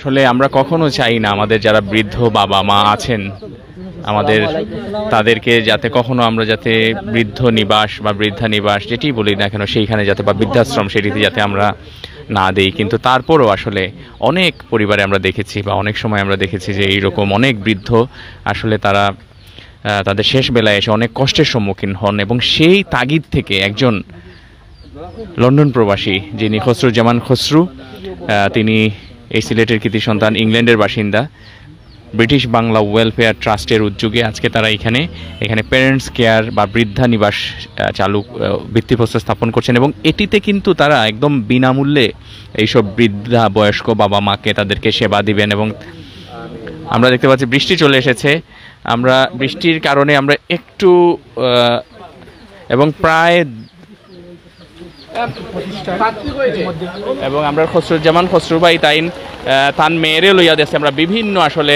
আসলে আমরা কখনো চাই না আমাদের যারা বৃদ্ধ বাবা মা আছেন আমাদের তাদেরকে যাতে কখনো আমরা যাতে বৃদ্ধ নিবাস বা বৃদ্ধা নিবাস যেটি বলি না কেন সেইখানে যাতে বা বৃদ্ধাশ্রম সেটিতে যাতে আমরা না দেই, কিন্তু তারপরও আসলে অনেক পরিবারে আমরা দেখেছি বা অনেক সময় আমরা দেখেছি যে এইরকম অনেক বৃদ্ধ আসলে তারা তাদের শেষ বেলায় এসে অনেক কষ্টের সম্মুখীন হন এবং সেই তাগিদ থেকে একজন লন্ডন প্রবাসী যিনি খসরুজ্জামান খসরু, তিনি এই সিলেটের কৃতি সন্তান, ইংল্যান্ডের বাসিন্দা, ব্রিটিশ বাংলা ওয়েলফেয়ার ট্রাস্টের উদ্যোগে আজকে তারা এখানে প্যারেন্টস কেয়ার বা বৃদ্ধা নিবাস চালু ভিত্তিপ্রস্তর স্থাপন করছেন এবং এটিতে কিন্তু তারা একদম বিনামূল্যে এইসব বৃদ্ধা বয়স্ক বাবা মাকে তাদেরকে সেবা দিবেন। এবং আমরা দেখতে পাচ্ছি বৃষ্টি চলে এসেছে, আমরা বৃষ্টির কারণে আমরা একটু এবং প্রায় এবং আমরা খসরুজ্জামান খসরু ভাই তান মেয়েরে লইয়া দিয়েছে আমরা বিভিন্ন আসলে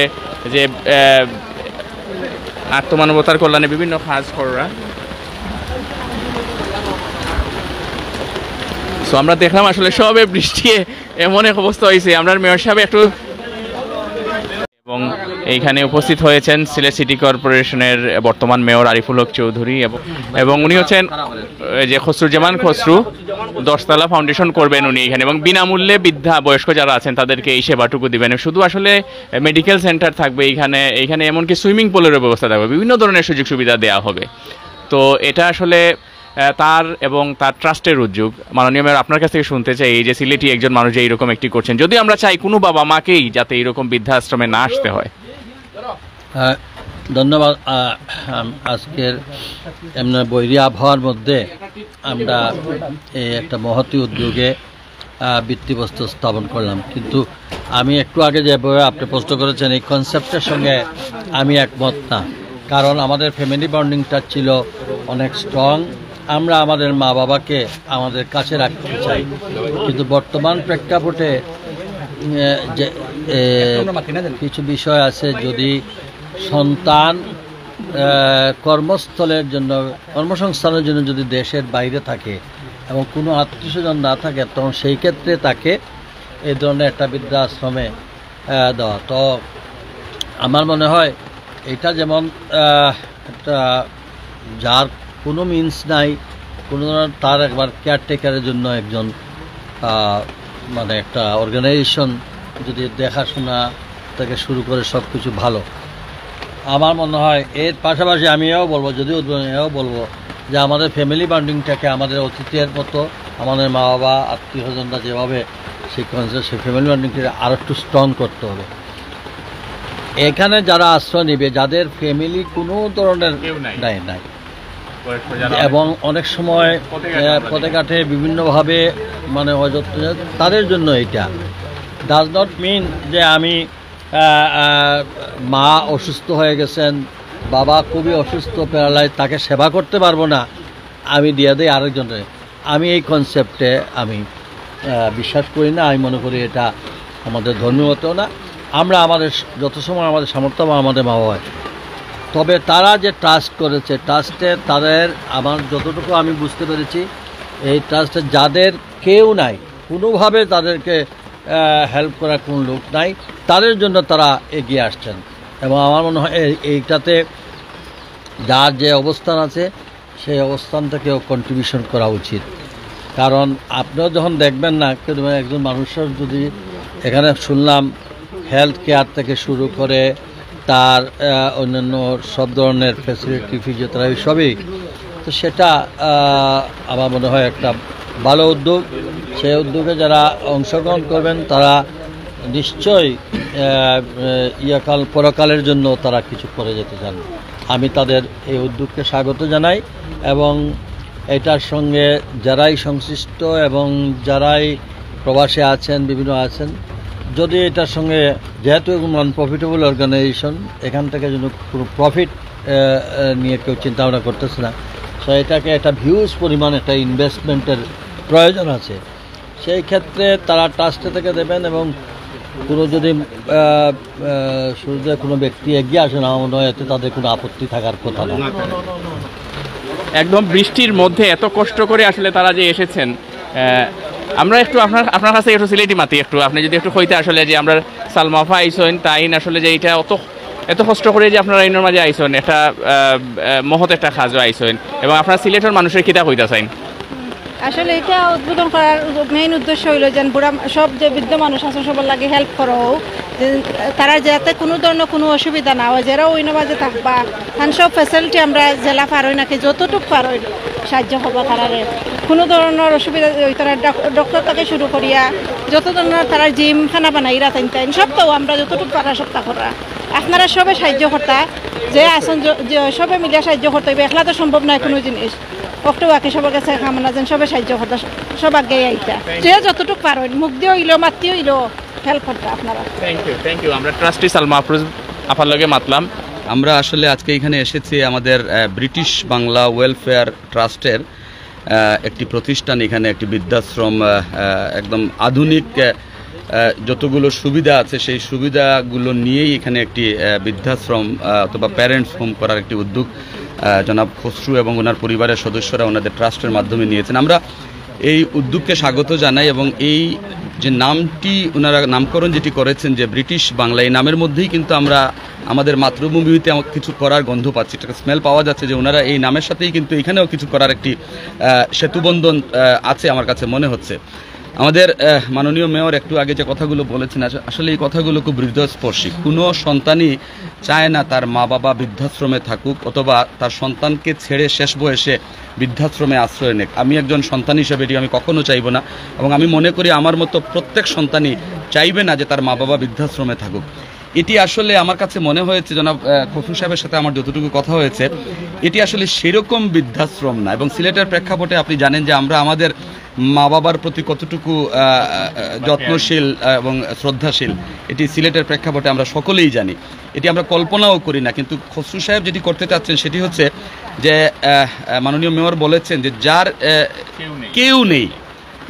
যে আত্মমানবতার কল্যাণে বিভিন্ন কাজ করা। সো আমরা দেখলাম আসলে সবে বৃষ্টি এমন এক অবস্থা হয়েছে, আমরা মেয়র সাহেব একটু এবং এইখানে উপস্থিত হয়েছেন সিলেট সিটি কর্পোরেশনের বর্তমান মেয়র আরিফুল হক চৌধুরী এবং উনি হচ্ছেন যে খসরুজ্জামান খসরু 10 তলা ফাউন্ডেশন করবেন উনি এখানে, এবং বিনামূল্যে বৃদ্ধা বয়স্ক যারা আছেন তাদেরকে এই সেবাটুকু দিবেন। শুধু আসলে মেডিকেল সেন্টার থাকবে এইখানে এমনকি সুইমিং পুলের ব্যবস্থা থাকবে, বিভিন্ন ধরনের সুযোগ সুবিধা দেওয়া হবে। তো এটা আসলে তার এবং তার ট্রাস্টের উদ্যোগ। মাননীয় মেয়র, আপনার কাছ থেকে শুনতে চাই এই যে সিলেটি একজন মানুষ যে এইরকম একটি করছেন, যদি আমরা চাই কোনো বাবা মাকেই যাতে এইরকম বৃদ্ধাশ্রমে না আসতে হয়। ধন্যবাদ। আজকের এমন বৈরী আবহাওয়ার মধ্যে আমরা এই একটা মহতী উদ্যোগে ভিত্তিপ্রস্তর স্থাপন করলাম, কিন্তু আমি একটু আগে যেভাবে আপনি প্রশ্ন করেছেন এই কনসেপ্টের সঙ্গে আমি একমত না, কারণ আমাদের ফ্যামিলি বন্ডিংটা ছিল অনেক স্ট্রং। আমরা আমাদের মা বাবাকে আমাদের কাছে রাখতে চাই, কিন্তু বর্তমান প্রেক্ষাপটে যে কিছু বিষয় আছে, যদি সন্তান কর্মস্থলের জন্য কর্মসংস্থানের জন্য যদি দেশের বাইরে থাকে এবং কোনো আত্মীয়স্বজন না থাকে, তখন সেই ক্ষেত্রে তাকে এই ধরনের একটা বৃদ্ধাশ্রমে দেওয়া। তো আমার মনে হয় এটা যেমন একটা যার কোনো মিনস নাই, কোনো ধরনের তার একবার কেয়ারটেকারের জন্য একজন মানে একটা অর্গানাইজেশন যদি দেখাশোনা থেকে শুরু করে সব কিছু ভালো। আমার মনে হয় এর পাশাপাশি আমি এও বলবো, যদিও এও বলবো যে আমাদের ফ্যামিলি বন্ডিংটাকে আমাদের অতিথির মতো আমাদের মা বাবা আত্মীয় স্বজনরা যেভাবে সেই ফ্যামিলি বন্ডিংটাকে আরও একটু স্ট্রং করতে হবে। এখানে যারা আশ্রয় নেবে, যাদের ফ্যামিলি কোনো ধরনের নাই এবং অনেক সময় পথে ঘাটে বিভিন্নভাবে মানে অযত্ন, তাদের জন্য এটা ডাজ নট মিন যে আমি মা অসুস্থ হয়ে গেছেন, বাবা খুবই অসুস্থ প্যারালাইজ, তাকে সেবা করতে পারবো না, আমি দিয়ে দিই আরেকজনের। আমি এই কনসেপ্টে আমি বিশ্বাস করি না। আমি মনে করি এটা আমাদের ধর্মীয়তেও না। আমরা আমাদের যত সময় আমাদের সামর্থ্য বা আমাদের মা বাবা, তবে তারা যে ট্রাস্ট করেছে, ট্রাস্টে তাদের আমার যতটুকু আমি বুঝতে পেরেছি, এই ট্রাস্টে যাদের কেউ নাই, কোনোভাবে তাদেরকে হেল্প করার কোনো লোক নাই, তাদের জন্য তারা এগিয়ে আসছেন। এবং আমার মনে হয় এইটাতে যার যে অবস্থান আছে সেই অবস্থান থেকেও কন্ট্রিবিউশন করা উচিত। কারণ আপনিও যখন দেখবেন না একজন মানুষের যদি এখানে শুনলাম হেলথ কেয়ার থেকে শুরু করে তার অন্যান্য সব ধরনের ফ্যাসিলিটি, ফিজিওথেরাপি সবই, তো সেটা আমার মনে হয় একটা ভালো উদ্যোগ। সেই উদ্যোগে যারা অংশগ্রহণ করবেন তারা নিশ্চয়ই পরকালের জন্য তারা কিছু করে যেতে চান। আমি তাদের এই উদ্যোগকে স্বাগত জানাই এবং এটার সঙ্গে যারাই সংশ্লিষ্ট এবং যারাই প্রবাসে আছেন, বিভিন্ন আছেন, যদি এটার সঙ্গে যেহেতু নন প্রফিটেবল অর্গানাইজেশন, এখান থেকে যেন কোনো প্রফিট নিয়ে কেউ চিন্তাভাবনা করতেছে না, সো এটাকে একটা হিউজ পরিমাণ একটা ইনভেস্টমেন্টের প্রয়োজন আছে। সেই ক্ষেত্রে তারা ট্রাস্টে থেকে দেবেন এবং কোনো যদি শুরুতে কোনো ব্যক্তি এগিয়ে আসে না, মনে হয় এতে তাদের কোনো আপত্তি থাকার কথা না। একদম বৃষ্টির মধ্যে এত কষ্ট করে আসলে তারা যে এসেছেন, আমরা একটু আপনার কাছে একটু সিলেটি মাতি একটু আপনি যদি একটু কইতে আসলে যে আমরা সালমাফা আইসেন তাইন আসলে যে এটা এত কষ্ট করে যে আপনারা আইনের মাঝে আইসেন একটা মহৎ একটা কাজও আইসেন এবং আপনার সিলেটের মানুষের কিতা কইতা চাইন? আসলে এটা উদ্বোধন করার মেইন উদ্দেশ্য হইল যেন বুড়া সব যে বৃদ্ধ মানুষ আছে সবার লাগে হেল্প করা হোক, তারা যাতে কোনো ধরনের কোনো অসুবিধা না হয়, যারা ওই নামাজে থাকবা তার সব ফ্যাসিলিটি আমরা জেলা পার হই নাকি যতটুকু পার হই সাহায্য করবা তারারে। কোনো ধরনের অসুবিধা ওই তারা ডক্টর থেকে শুরু করিয়া যত ধরনের তারা জিম খানা বানাই রাতেন টাইম সব তো আমরা যতটুকু পারা সবটা করা। আপনারা সবে সাহায্য করতা যে আসন যে সবে মিলিয়ে সাহায্য করতে হবে, একলা তো সম্ভব নয় কোনো জিনিস। অক্টো আঁকে সবার কাছে কামনা যেন সবে সাহায্য করতা, সব আগে আইতা যে যতটুকু পার হইল মুখ দিয়ে হইলো মাতি হইলো হেল্প করতা আপনারা। Thank you. আমরা ট্রাস্টি সালমা আফরোজ আপার লগে মাতলাম। আমরা আসলে আজকে এখানে এসেছি আমাদের ব্রিটিশ বাংলা ওয়েলফেয়ার ট্রাস্টের একটি প্রতিষ্ঠান, এখানে একটি বৃদ্ধাশ্রম, একদম আধুনিক যতগুলো সুবিধা আছে সেই সুবিধাগুলো নিয়েই এখানে একটি বৃদ্ধাশ্রম অথবা প্যারেন্টস হোম করার একটি উদ্যোগ জনাব খসরু এবং ওনার পরিবারের সদস্যরা ওনাদের ট্রাস্টের মাধ্যমে নিয়েছেন। আমরা এই উদ্যোগকে স্বাগত জানাই এবং এই যে নামটি ওনারা নামকরণ যেটি করেছেন যে ব্রিটিশ বাংলা, এই নামের মধ্যেই কিন্তু আমরা আমাদের মাতৃভূমিতে কিছু করার গন্ধ পাচ্ছি, একটা স্মেল পাওয়া যাচ্ছে যে ওনারা এই নামের সাথেই কিন্তু এখানেও কিছু করার একটি সেতুবন্ধন আছে আমার কাছে মনে হচ্ছে। আমাদের মাননীয় মেয়র একটু আগে যে কথাগুলো বলেছেন আসলে এই কথাগুলো খুব হৃদয়স্পর্শী। কোনো সন্তানই চায় না তার মা বাবা বৃদ্ধাশ্রমে থাকুক অথবা তার সন্তানকে ছেড়ে শেষ বয়সে বৃদ্ধাশ্রমে আশ্রয় নেক। আমি একজন সন্তান হিসেবে এটি আমি কখনো চাইব না এবং আমি মনে করি আমার মতো প্রত্যেক সন্তানই চাইবে না যে তার মা বাবা বৃদ্ধাশ্রমে থাকুক। এটি আসলে আমার কাছে মনে হয়েছে জনাব খসরু সাহেবের সাথে আমার যতটুকু কথা হয়েছে এটি আসলে সেরকম বৃদ্ধাশ্রম না। এবং সিলেটের প্রেক্ষাপটে আপনি জানেন যে আমরা আমাদের মা বাবার প্রতি কতটুকু যত্নশীল এবং শ্রদ্ধাশীল, এটি সিলেটের প্রেক্ষাপটে আমরা সকলেই জানি, এটি আমরা কল্পনাও করি না। কিন্তু খসরু সাহেব যেটি করতে চাচ্ছেন সেটি হচ্ছে যে মাননীয় মেয়র বলেছেন যে যার কেউ নেই,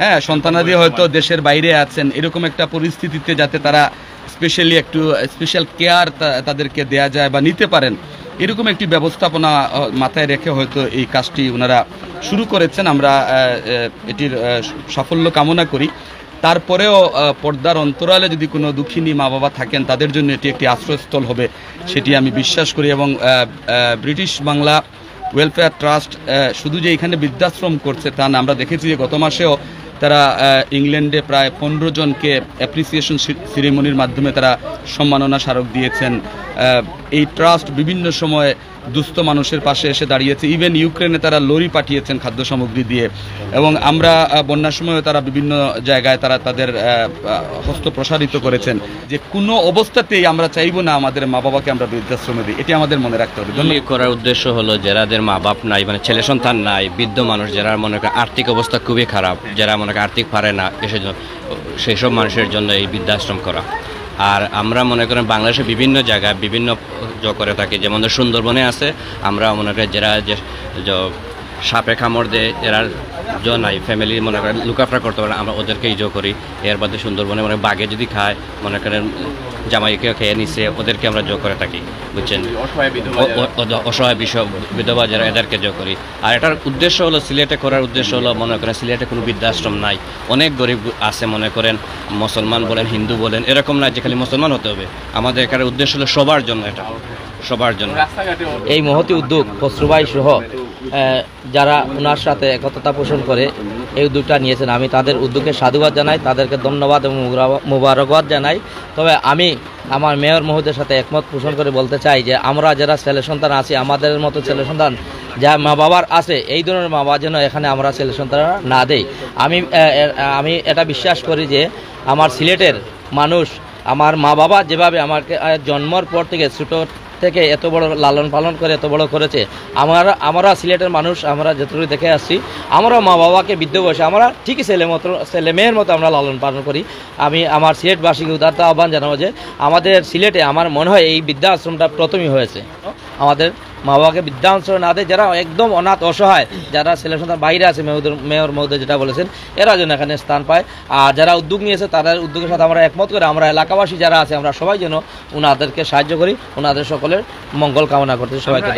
হ্যাঁ সন্তানাদি হয়তো দেশের বাইরে আছেন, এরকম একটা পরিস্থিতিতে যাতে তারা স্পেশালি একটু স্পেশাল কেয়ার তাদেরকে দেয়া যায় বা নিতে পারেন, এরকম একটি ব্যবস্থাপনা মাথায় রেখে হয়তো এই কাজটি ওনারা শুরু করেছেন। আমরা এটির সাফল্য কামনা করি। তারপরেও পর্দার অন্তরালে যদি কোনো দুঃখিনী মা বাবা থাকেন তাদের জন্য এটি একটি আশ্রয়স্থল হবে সেটি আমি বিশ্বাস করি। এবং ব্রিটিশ বাংলা ওয়েলফেয়ার ট্রাস্ট শুধু যে এখানে বৃদ্ধাশ্রম করছে তা না, আমরা দেখেছি যে গত মাসেও তারা ইংল্যান্ডে প্রায় 15 জনকে অ্যাপ্রিসিয়েশন সিরিমনির মাধ্যমে তারা সম্মাননা স্মারক দিয়েছেন। এই ট্রাস্ট বিভিন্ন সময়ে দুস্থ মানুষের পাশে এসে দাঁড়িয়েছে, ইভেন ইউক্রেনে তারা লরি পাঠিয়েছেন খাদ্য সামগ্রী দিয়ে। এবং আমরা বন্যার সময়ও তারা বিভিন্ন জায়গায় তারা তাদের হস্ত প্রসারিত করেছেন। যে কোনো অবস্থাতেই আমরা চাইব না আমাদের মা বাবাকে আমরা বৃদ্ধাশ্রমে দিই, এটি আমাদের মনে রাখতে হবে। করার উদ্দেশ্য হলো যাদের মা বাপ নাই, মানে ছেলে সন্তান নাই, বৃদ্ধ মানুষ যারা মনে করেন আর্থিক অবস্থা খুবই খারাপ, যারা মনে করেন আর্থিক পারে না, সেই সব মানুষের জন্য এই বৃদ্ধাশ্রম করা। আর আমরা মনে করেন বাংলাদেশের বিভিন্ন জায়গায় বিভিন্ন করে থাকি, যেমন সুন্দরবনে আছে, আমরা মনে করি যারা যে সাপে কামড় দেয় এরা নাই ফ্যামিলি মনে করেন লুকাফরা করতে পারে, আমরা ওদেরকে ইজো করি। এর বাদে সুন্দরবনে মানে বাঘে যদি খায় মনে করেন জামাইকে খেয়ে নিচ্ছে, ওদেরকে আমরা জো করে থাকি, বুঝছেন, অসহায় বিধবা যারা এদেরকে জো করি। আর এটার উদ্দেশ্য হলো সিলেটে করার উদ্দেশ্য হলো মনে করেন সিলেটে কোনো বৃদ্ধাশ্রম নাই, অনেক গরিব আছে মনে করেন মুসলমান বলেন হিন্দু বলেন এরকম নাই যে খালি মুসলমান হতে হবে। আমাদের এখানে উদ্দেশ্য হলো সবার জন্য, এটা সবার জন্য। এই মহতি উদ্যোগ খসরু ভাই সহ যারা ওনার সাথে একতা পোষণ করে এই উদ্যোগটা নিয়েছেন, আমি তাদের উদ্যোগকে সাধুবাদ জানাই, তাদেরকে ধন্যবাদ এবং মোবারকবাদ জানাই। তবে আমি আমার মেয়র মহোদয়ের সাথে একমত পোষণ করে বলতে চাই যে আমরা যারা ছেলে সন্তান আছি, আমাদের মতো ছেলে সন্তান যা মা বাবার আছে, এই ধরনের মা বাবার জন্য এখানে আমরা ছেলে সন্তানরা না দেই। আমি এটা বিশ্বাস করি যে আমার সিলেটের মানুষ, আমার মা বাবা যেভাবে আমাকে জন্মর পর থেকে ছোটো থেকে এত বড় লালন পালন করে এত বড় করেছে, আমরা সিলেটের মানুষ, আমরা যতটুকু দেখে আসছি, আমরা মা বাবাকে বৃদ্ধ বয়সে আমরা ঠিকই ছেলে মেয়ের মতো আমরা লালন পালন করি। আমি আমার সিলেটবাসীকে উদারতা আহ্বান জানাবো যে আমাদের সিলেটে আমার মনে হয় এই বৃদ্ধাশ্রমটা প্রথমই হয়েছে। আমাদের মা বাবাকে বৃদ্ধাশ্রম না দেয়, যারা একদম অনাথ অসহায়, যারা ছেলে সন্তান বাইরে আছে, মেয়র মহোদয় যেটা বলেছেন, এরা যেন এখানে স্থান পায়। আর যারা উদ্যোগ নিয়েছে তাদের উদ্যোগের সাথে আমরা একমত করে আমরা এলাকাবাসী যারা আছে আমরা সবাই যেন ওনাদেরকে সাহায্য করি, ওনাদের সকলের মঙ্গল কামনা করতে সবাইকে।